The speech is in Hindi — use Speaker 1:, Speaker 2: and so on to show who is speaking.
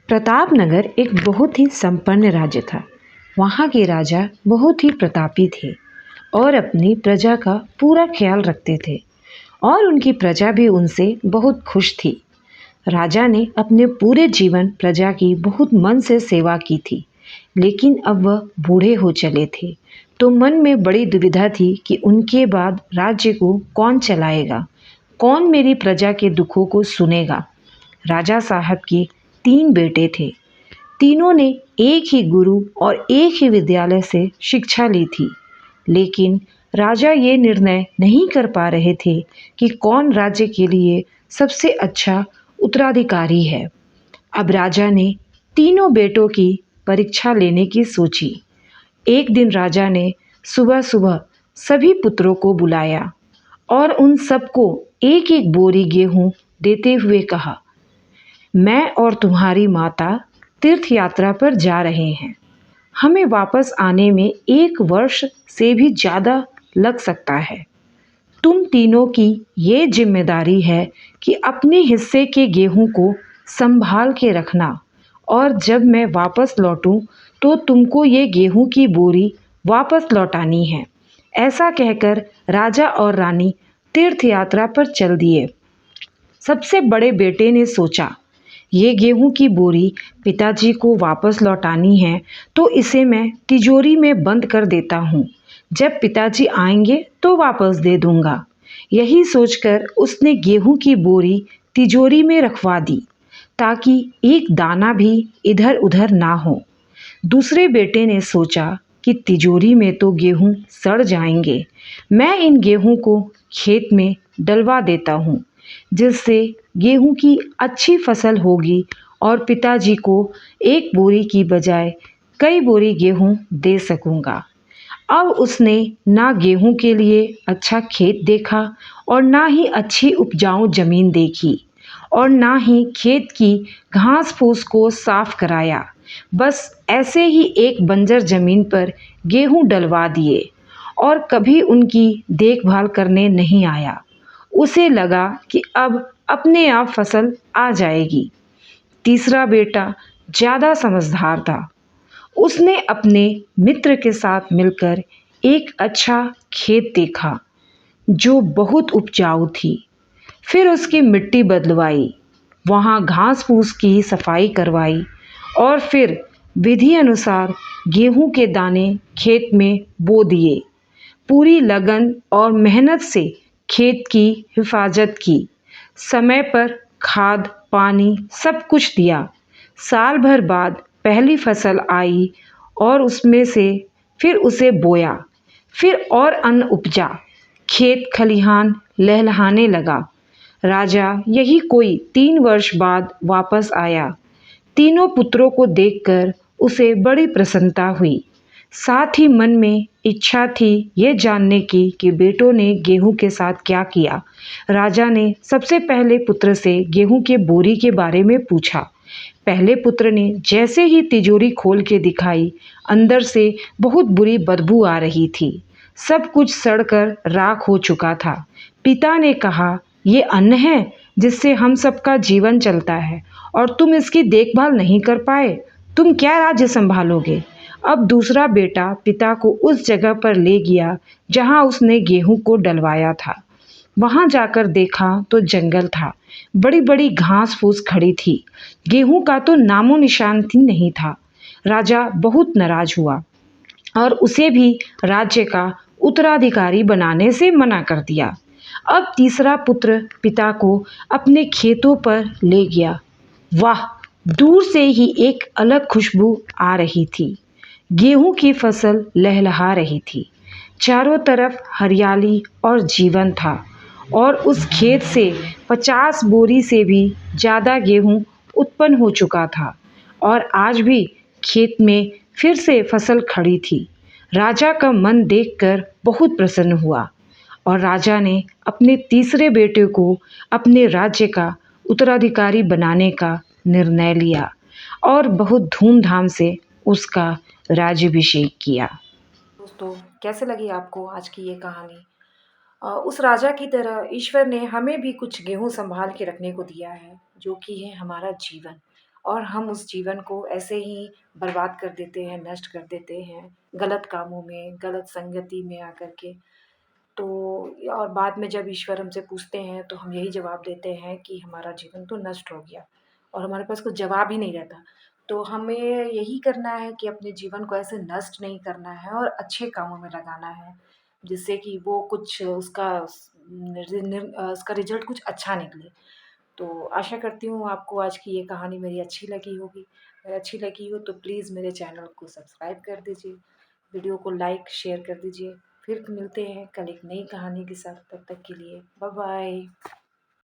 Speaker 1: प्रतापनगर एक बहुत ही संपन्न राज्य था। वहाँ के राजा बहुत ही प्रतापी थे और अपनी प्रजा का पूरा ख्याल रखते थे और उनकी प्रजा भी उनसे बहुत खुश थी। राजा ने अपने पूरे जीवन प्रजा की बहुत मन से सेवा की थी, लेकिन अब वह बूढ़े हो चले थे, तो मन में बड़ी दुविधा थी कि उनके बाद राज्य को कौन चलाएगा, कौन मेरी प्रजा के दुखों को सुनेगा। राजा साहब के 3 बेटे थे। तीनों ने एक ही गुरु और एक ही विद्यालय से शिक्षा ली थी, लेकिन राजा ये निर्णय नहीं कर पा रहे थे कि कौन राज्य के लिए सबसे अच्छा उत्तराधिकारी है। अब राजा ने तीनों बेटों की परीक्षा लेने की सोची। एक दिन राजा ने सुबह-सुबह सभी पुत्रों को बुलाया और उन सबको एक-एक बोरी गेहूं देते हुए कहा, मैं और तुम्हारी माता तीर्थ यात्रा पर जा रहे हैं। हमें वापस आने में 1 वर्ष से भी ज़्यादा लग सकता है। तुम तीनों की ये जिम्मेदारी है कि अपने हिस्से के गेहूं को संभाल के रखना और जब मैं वापस लौटूं तो तुमको ये गेहूं की बोरी वापस लौटानी है। ऐसा कहकर राजा और रानी तीर्थ यात्रा पर चल दिए। सबसे बड़े बेटे ने सोचा, ये गेहूं की बोरी पिताजी को वापस लौटानी है, तो इसे मैं तिजोरी में बंद कर देता हूँ। जब पिताजी आएंगे तो वापस दे दूंगा। यही सोचकर उसने गेहूं की बोरी तिजोरी में रखवा दी, ताकि एक दाना भी इधर उधर ना हो। दूसरे बेटे ने सोचा कि तिजोरी में तो गेहूं सड़ जाएंगे, मैं इन गेहूं को खेत में डलवा देता हूँ, जिससे गेहूं की अच्छी फसल होगी और पिताजी को एक बोरी की बजाय कई बोरी गेहूं दे सकूंगा। अब उसने ना गेहूं के लिए अच्छा खेत देखा और ना ही अच्छी उपजाऊ जमीन देखी और ना ही खेत की घास फूस को साफ कराया। बस ऐसे ही एक बंजर जमीन पर गेहूं डलवा दिए और कभी उनकी देखभाल करने नहीं आया। उसे लगा कि अब अपने आप फसल आ जाएगी। तीसरा बेटा ज़्यादा समझदार था। उसने अपने मित्र के साथ मिलकर एक अच्छा खेत देखा जो बहुत उपजाऊ थी। फिर उसकी मिट्टी बदलवाई, वहाँ घास फूस की सफाई करवाई और फिर विधि अनुसार गेहूं के दाने खेत में बो दिए। पूरी लगन और मेहनत से खेत की हिफाजत की, समय पर खाद पानी सब कुछ दिया। साल भर बाद पहली फसल आई और उसमें से फिर उसे बोया, फिर और अन्न उपजा। खेत खलिहान लहलहाने लगा। राजा यही कोई 3 वर्ष बाद वापस आया। तीनों पुत्रों को देखकर उसे बड़ी प्रसन्नता हुई। साथ ही मन में इच्छा थी ये जानने की कि बेटों ने गेहूं के साथ क्या किया। राजा ने सबसे पहले पुत्र से गेहूं के बोरी के बारे में पूछा। पहले पुत्र ने जैसे ही तिजोरी खोल के दिखाई, अंदर से बहुत बुरी बदबू आ रही थी। सब कुछ सड़कर राख हो चुका था। पिता ने कहा, ये अन्न है जिससे हम सबका जीवन चलता है और तुम इसकी देखभाल नहीं कर पाए, तुम क्या राज्य संभालोगे। अब दूसरा बेटा पिता को उस जगह पर ले गया जहां उसने गेहूं को डलवाया था। वहां जाकर देखा तो जंगल था, बड़ी बड़ी घास फूस खड़ी थी, गेहूं का तो नामो निशान ही नहीं था। राजा बहुत नाराज हुआ और उसे भी राज्य का उत्तराधिकारी बनाने से मना कर दिया। अब तीसरा पुत्र पिता को अपने खेतों पर ले गया। वाह! दूर से ही एक अलग खुशबू आ रही थी। गेहूं की फसल लहलहा रही थी। चारों तरफ हरियाली और जीवन था और उस खेत से 50 बोरी से भी ज़्यादा गेहूं उत्पन्न हो चुका था और आज भी खेत में फिर से फसल खड़ी थी। राजा का मन देखकर बहुत प्रसन्न हुआ और राजा ने अपने तीसरे बेटे को अपने राज्य का उत्तराधिकारी बनाने का निर्णय लिया और बहुत धूमधाम से उसका राज्याभिषेक किया।
Speaker 2: दोस्तों, कैसे लगी आपको आज की ये कहानी? उस राजा की तरह ईश्वर ने हमें भी कुछ गेहूं संभाल के रखने को दिया है, जो कि है हमारा जीवन। और हम उस जीवन को ऐसे ही बर्बाद कर देते हैं, नष्ट कर देते हैं, गलत कामों में, गलत संगति में आकर के। तो और बाद में जब ईश्वर हमसे पूछते हैं तो हम यही जवाब देते हैं कि हमारा जीवन तो नष्ट हो गया और हमारे पास कुछ जवाब ही नहीं रहता। तो हमें यही करना है कि अपने जीवन को ऐसे नष्ट नहीं करना है और अच्छे कामों में लगाना है, जिससे कि वो कुछ उसका रिज़ल्ट कुछ अच्छा निकले। तो आशा करती हूँ आपको आज की ये कहानी मेरी अच्छी लगी होगी। अगर अच्छी लगी हो तो प्लीज़ मेरे चैनल को सब्सक्राइब कर दीजिए, वीडियो को लाइक, शेयर कर दीजिए। फिर मिलते हैं कल एक नई कहानी के साथ, तब तक के लिए बाय बाय।